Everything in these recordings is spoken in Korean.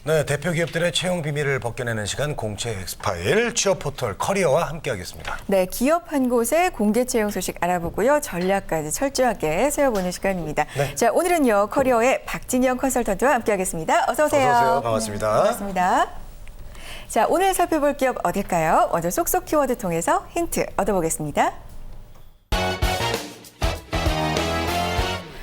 네, 대표 기업들의 채용 비밀을 벗겨내는 시간 공채 엑스파일 취업 포털 커리어와 함께하겠습니다. 네, 기업 한 곳의 공개 채용 소식 알아보고요. 전략까지 철저하게 세워보는 시간입니다. 네. 자, 오늘은요. 커리어의 박진영 컨설턴트와 함께하겠습니다. 어서 오세요. 어서 오세요. 반갑습니다. 반갑습니다. 자, 오늘 살펴볼 기업 어딜까요? 먼저 쏙쏙 키워드 통해서 힌트 얻어보겠습니다.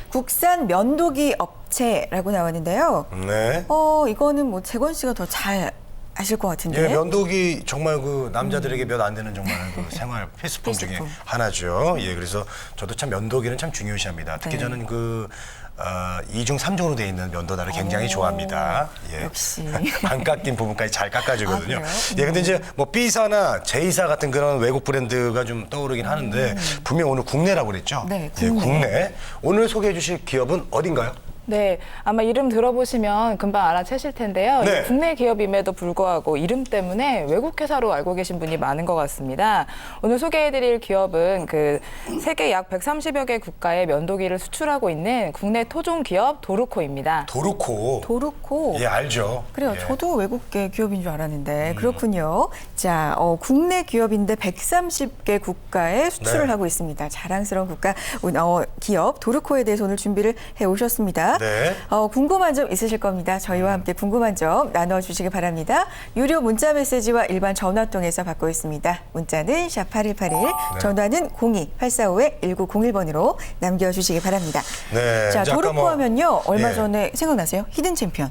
국산 면도기 업체라고 나왔는데요. 네. 이거는 뭐 재건 씨가 더 잘 아실 것 같은데. 예, 면도기 정말 그 남자들에게 몇 안 되는 정말 그 생활 필수품 중에 필수품. 하나죠. 예, 그래서 저도 참 면도기는 참 중요시합니다. 특히 네. 저는 그 2중 3중으로 돼 있는 면도날을 굉장히 좋아합니다. 예. 역시. 안 깎인 부분까지 잘 깎아주거든요. 아, 그래요? 예, 근데 이제 뭐 B사나 J사 같은 그런 외국 브랜드가 좀 떠오르긴 하는데 분명 오늘 국내라고 그랬죠? 네, 예, 국내. 국내. 오늘 소개해 주실 기업은 어딘가요? 네, 아마 이름 들어보시면 금방 알아채실 텐데요. 네. 이 국내 기업임에도 불구하고 이름 때문에 외국 회사로 알고 계신 분이 많은 것 같습니다. 오늘 소개해드릴 기업은 그 세계 약 130여 개 국가에 면도기를 수출하고 있는 국내 토종 기업 도르코입니다. 도르코. 도르코. 예, 알죠. 그래요. 예. 저도 외국계 기업인 줄 알았는데 그렇군요. 자, 국내 기업인데 130개 국가에 수출을 네. 하고 있습니다. 자랑스러운 국가 기업 도르코에 대해서 오늘 준비를 해 오셨습니다. 네. 궁금한 점 있으실 겁니다. 저희와 함께 궁금한 점 나눠주시기 바랍니다. 유료 문자 메시지와 일반 전화 통해서 받고 있습니다. 문자는 샵 8181, 전화는 02-845-1901번으로 남겨주시기 바랍니다. 네. 자, 이제 아까 도르코 뭐, 하면요. 얼마 예. 전에 생각나세요? 히든 챔피언.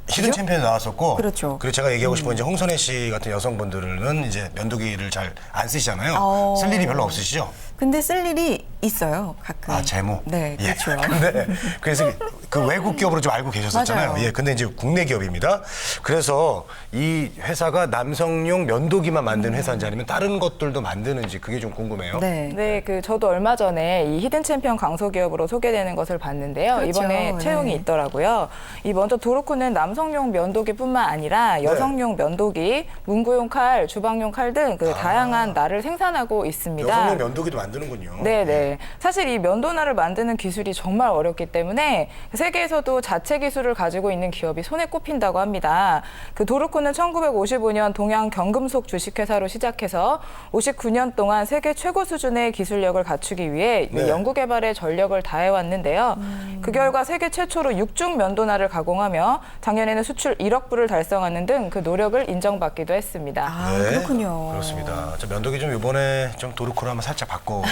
히든 챔피언이 나왔었고, 그렇죠. 그리고 제가 얘기하고 싶은 건 이제 홍선혜 씨 같은 여성분들은 이제 면도기를 잘 안 쓰시잖아요. 쓸 일이 별로 없으시죠? 근데 쓸 일이 있어요, 가끔. 아, 재무. 네, 예. 그렇죠. 근데 그래서 그 외국 기업으로 좀 알고 계셨었잖아요. 맞아요. 예. 근데 이제 국내 기업입니다. 그래서 이 회사가 남성용 면도기만 만드는 회사인지 아니면 다른 것들도 만드는지 그게 좀 궁금해요. 네. 네, 저도 얼마 전에 이 히든 챔피언 강소기업으로 소개되는 것을 봤는데요. 그렇죠. 이번에 채용이 네. 있더라고요. 이 먼저 도르코는 남성용 면도기뿐만 아니라 여성용 면도기, 문구용 칼, 주방용 칼 등 그 다양한 날을 생산하고 있습니다. 여성용 면도기도 만드는군요. 네네. 사실 이 면도날을 만드는 기술이 정말 어렵기 때문에 세계에서도 자체 기술을 가지고 있는 기업이 손에 꼽힌다고 합니다. 그 도르코는 1955년 동양 경금속 주식회사로 시작해서 59년 동안 세계 최고 수준의 기술력을 갖추기 위해 네. 연구 개발에 전력을 다해왔는데요. 그 결과 세계 최초로 육중 면도날을 가공하며 작년에는 수출 1억 불을 달성하는 등 그 노력을 인정받기도 했습니다. 아, 네, 그렇군요. 그렇습니다. 저 면도기 좀 이번에 좀 도르코로 한번 살짝 바꿔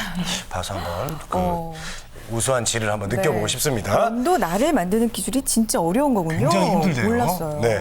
봐서 한번 그 우수한 질을 한번 느껴보고 네. 싶습니다. 면도 날을 만드는 기술이 진짜 어려운 거군요. 굉장히 힘들대요. 몰랐어요. 네.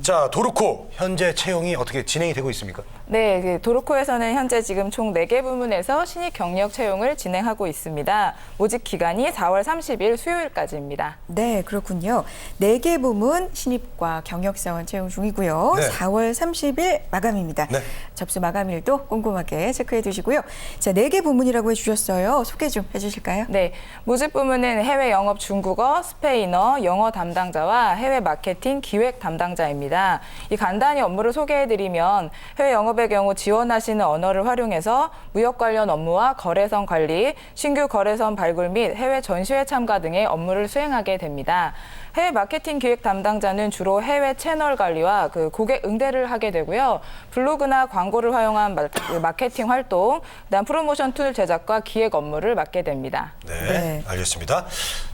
자, 도르코 현재 채용이 어떻게 진행이 되고 있습니까? 네, 그 도르코에서는 현재 지금 총 4개 부문에서 신입 경력 채용을 진행하고 있습니다. 모집 기간이 4월 30일 수요일까지입니다. 네, 그렇군요. 4개 부문 신입과 경력사원 채용 중이고요. 네. 4월 30일 마감입니다. 네. 접수 마감일도 꼼꼼하게 체크해 두시고요. 자, 4개 부문이라고 해주셨어요. 소개 좀 해주실까요? 네, 모집 부문은 해외 영업 중국어, 스페인어, 영어 담당자와 해외 마케팅 기획 담당자입니다. 이 간단히 업무를 소개해드리면 해외 영업의 경우 지원하시는 언어를 활용해서 무역 관련 업무와 거래선 관리, 신규 거래선 발굴 및 해외 전시회 참가 등의 업무를 수행하게 됩니다. 해외 마케팅 기획 담당자는 주로 해외 채널 관리와 그 고객 응대를 하게 되고요. 블로그나 광고를 활용한 마케팅 활동, 그다음 프로모션 툴 제작과 기획 업무를 맡게 됩니다. 네, 네. 알겠습니다.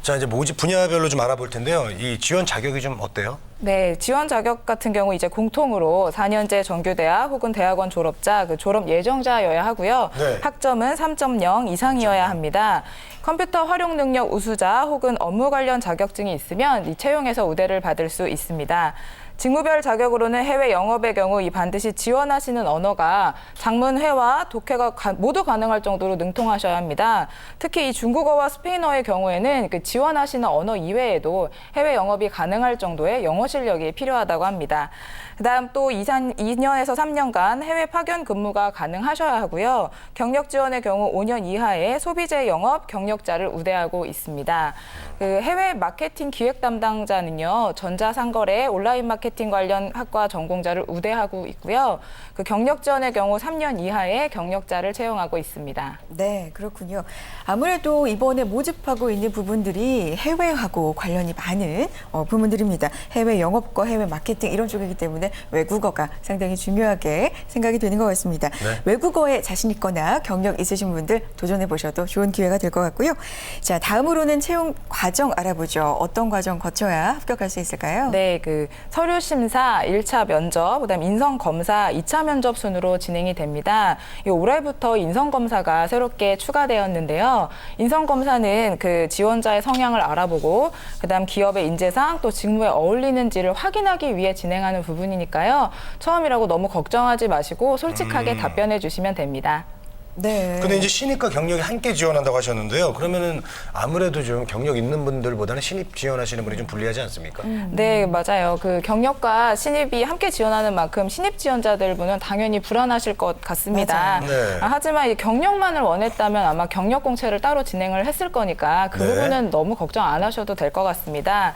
자, 이제 모집 분야별로 좀 알아볼 텐데요. 이 지원 자격이 좀 어때요? 네, 지원 자격 같은 경우 이제 공통으로 4년제 정규대학 혹은 대학원 졸업자, 그 졸업 예정자여야 하고요. 네. 학점은 3.0 이상이어야 합니다. 컴퓨터 활용 능력 우수자 혹은 업무 관련 자격증이 있으면 이 채용에서 우대를 받을 수 있습니다. 직무별 자격으로는 해외 영업의 경우 이 반드시 지원하시는 언어가 장문회화, 독해가 모두 가능할 정도로 능통하셔야 합니다. 특히 이 중국어와 스페인어의 경우에는 그 지원하시는 언어 이외에도 해외 영업이 가능할 정도의 영어 실력이 필요하다고 합니다. 그다음 또 2년에서 3년간 해외 파견 근무가 가능하셔야 하고요. 경력 지원의 경우 5년 이하의 소비재 영업 경력자를 우대하고 있습니다. 그 해외 마케팅 기획 담당자는요. 전자상거래, 온라인 마케팅 마케팅 관련 학과 전공자를 우대하고 있고요. 그 경력 지원의 경우 3년 이하의 경력자를 채용하고 있습니다. 네, 그렇군요. 아무래도 이번에 모집하고 있는 부분들이 해외하고 관련이 많은 부분들입니다. 해외 영업과 해외 마케팅 이런 쪽이기 때문에 외국어가 상당히 중요하게 생각이 되는 것 같습니다. 네. 외국어에 자신 있거나 경력 있으신 분들 도전해 보셔도 좋은 기회가 될 것 같고요. 자, 다음으로는 채용 과정 알아보죠. 어떤 과정 거쳐야 합격할 수 있을까요? 네, 그 서류 심사, 1차 면접, 그다음 인성 검사, 2차 면접 순으로 진행이 됩니다. 올해부터 인성 검사가 새롭게 추가되었는데요. 인성 검사는 그 지원자의 성향을 알아보고 그다음 기업의 인재상 또 직무에 어울리는지를 확인하기 위해 진행하는 부분이니까요. 처음이라고 너무 걱정하지 마시고 솔직하게 답변해 주시면 됩니다. 네. 근데 이제 신입과 경력이 함께 지원한다고 하셨는데요. 그러면은 아무래도 좀 경력 있는 분들보다는 신입 지원하시는 분이 좀 불리하지 않습니까? 네, 맞아요. 그 경력과 신입이 함께 지원하는 만큼 신입 지원자들분은 당연히 불안하실 것 같습니다. 맞아요. 네. 하지만 이 경력만을 원했다면 아마 경력 공채를 따로 진행을 했을 거니까 그 네. 부분은 너무 걱정 안 하셔도 될 것 같습니다.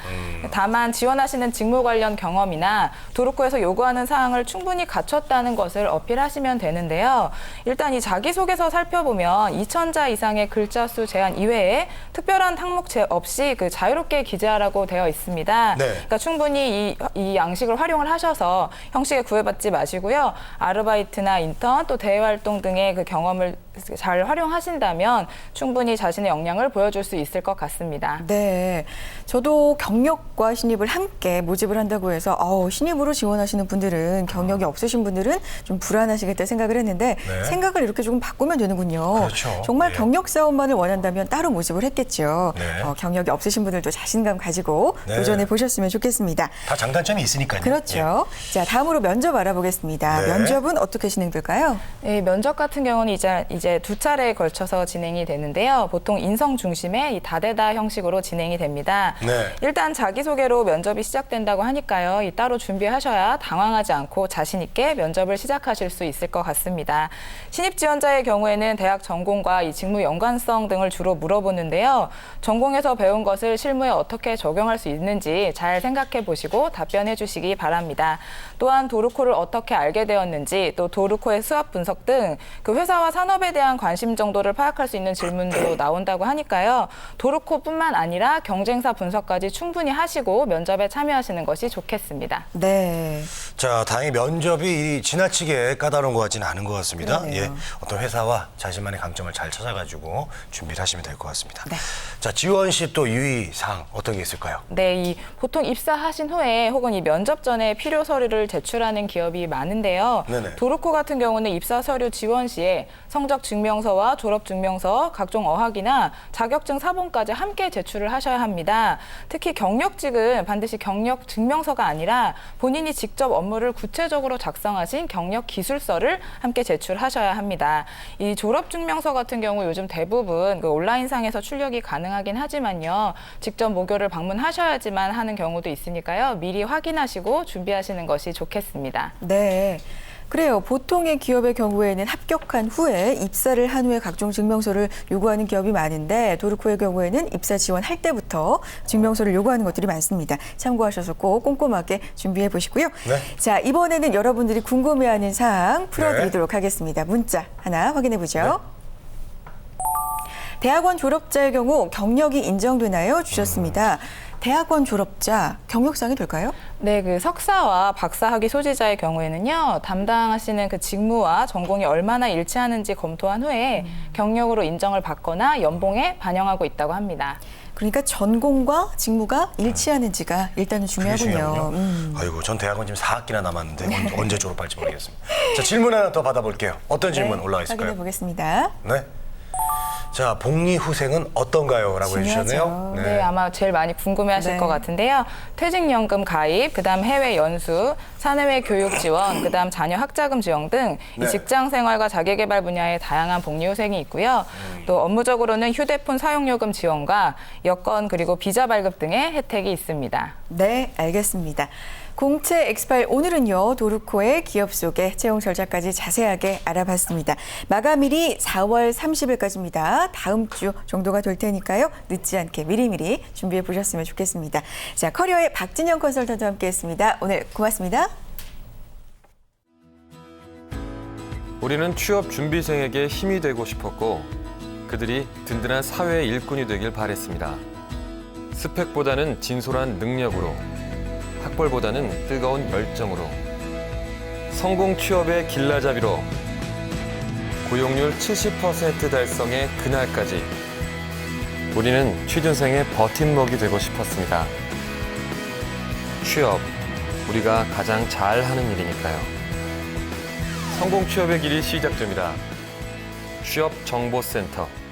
다만 지원하시는 직무 관련 경험이나 도로코에서 요구하는 사항을 충분히 갖췄다는 것을 어필하시면 되는데요. 일단 이 자기소개서 살펴보면 2,000자 이상의 글자 수 제한 이외에 특별한 항목 없이 그 자유롭게 기재하라고 되어 있습니다. 네. 그러니까 충분히 이 양식을 활용을 하셔서 형식에 구애받지 마시고요. 아르바이트나 인턴 또 대외 활동 등의 그 경험을 잘 활용하신다면 충분히 자신의 역량을 보여줄 수 있을 것 같습니다. 네, 저도 경력과 신입을 함께 모집을 한다고 해서 신입으로 지원하시는 분들은 경력이 없으신 분들은 좀 불안하시겠다 생각을 했는데 네. 생각을 이렇게 조금 바꾸면 되는군요. 그렇죠. 정말 네. 경력 사원만을 원한다면 따로 모집을 했겠죠. 네. 경력이 없으신 분들도 자신감 가지고 네. 도전해 보셨으면 좋겠습니다. 다 장단점이 있으니까요. 그렇죠. 자, 다음으로 면접 알아보겠습니다. 네. 면접은 어떻게 진행될까요? 네, 면접 같은 경우는 이제 두 차례에 걸쳐서 진행이 되는데요. 보통 인성 중심의 이 다대다 형식으로 진행이 됩니다. 네. 일단 자기소개로 면접이 시작된다고 하니까요. 이 따로 준비하셔야 당황하지 않고 자신 있게 면접을 시작하실 수 있을 것 같습니다. 신입 지원자의 경우에는 대학 전공과 이 직무 연관성 등을 주로 물어보는데요. 전공에서 배운 것을 실무에 어떻게 적용할 수 있는지 잘 생각해 보시고 답변해 주시기 바랍니다. 또한 도르코를 어떻게 알게 되었는지 또 도르코의 수업 분석 등 그 회사와 산업에 대한 관심 정도를 파악할 수 있는 질문도 나온다고 하니까요. 도르코뿐만 아니라 경쟁사 분석까지 충분히 하시고 면접에 참여하시는 것이 좋겠습니다. 네. 자, 다행히 면접이 지나치게 까다로운 것 같지는 않은 것 같습니다. 그러네요. 예, 어떤 회사와 자신만의 강점을 잘 찾아가지고 준비를 하시면 될 것 같습니다. 네. 자, 지원 시 또 유의사항 어떤 게 있을까요? 네, 보통 입사하신 후에 혹은 이 면접 전에 필요 서류를 제출하는 기업이 많은데요. 네네. 도르코 같은 경우는 입사 서류 지원 시에 성적 증명서와 졸업 증명서, 각종 어학이나 자격증 사본까지 함께 제출을 하셔야 합니다. 특히 경력직은 반드시 경력 증명서가 아니라 본인이 직접 업무를 구체적으로 작성하신 경력 기술서를 함께 제출하셔야 합니다. 이 졸업 증명서 같은 경우 요즘 대부분 그 온라인상에서 출력이 가능하긴 하지만요. 직접 모교를 방문하셔야지만 하는 경우도 있으니까요. 미리 확인하시고 준비하시는 것이 좋겠습니다. 네. 그래요. 보통의 기업의 경우에는 합격한 후에 입사를 한 후에 각종 증명서를 요구하는 기업이 많은데 도르코의 경우에는 입사 지원할 때부터 증명서를 요구하는 것들이 많습니다. 참고하셔서 꼭 꼼꼼하게 준비해 보시고요. 네. 자, 이번에는 여러분들이 궁금해하는 사항 풀어드리도록 하겠습니다. 문자 하나 확인해 보죠. 대학원 졸업자의 경우 경력이 인정되나요? 주셨습니다. 대학원 졸업자 경력상이 될까요? 네, 그 석사와 박사 학위 소지자의 경우에는요, 담당하시는 그 직무와 전공이 얼마나 일치하는지 검토한 후에 경력으로 인정을 받거나 연봉에 반영하고 있다고 합니다. 그러니까 전공과 직무가 일치하는지가 일단은 그게 중요하군요. 중요하군요. 아이고, 전 대학원 지금 4학기나 남았는데 언제 졸업할지 모르겠습니다. 자, 질문 하나 더 받아볼게요. 어떤 질문 올라와 있을까요? 확인해 보겠습니다. 네. 자, 복리 후생은 어떤가요? 라고 중요하죠. 해주셨네요. 네, 아마 제일 많이 궁금해하실 네. 것 같은데요. 퇴직연금 가입, 그다음 해외 연수, 사내외 교육 지원, 그다음 자녀 학자금 지원 등 이 네. 직장 생활과 자기개발 분야에 다양한 복리 후생이 있고요. 또 업무적으로는 휴대폰 사용요금 지원과 여권 그리고 비자 발급 등의 혜택이 있습니다. 네, 알겠습니다. 공채 엑스파일 오늘은요, 도르코의 기업 소개, 채용 절차까지 자세하게 알아봤습니다. 마감일이 4월 30일까지입니다. 다음 주 정도가 될 테니까요. 늦지 않게 미리미리 준비해 보셨으면 좋겠습니다. 자, 커리어의 박진영 컨설턴트와 함께했습니다. 오늘 고맙습니다. 우리는 취업 준비생에게 힘이 되고 싶었고 그들이 든든한 사회의 일꾼이 되길 바랬습니다. 스펙보다는 진솔한 능력으로, 학벌보다는 뜨거운 열정으로, 성공 취업의 길라잡이로, 고용률 70% 달성의 그날까지 우리는 취준생의 버팀목이 되고 싶었습니다. 취업, 우리가 가장 잘하는 일이니까요. 성공 취업의 길이 시작됩니다. 취업정보센터.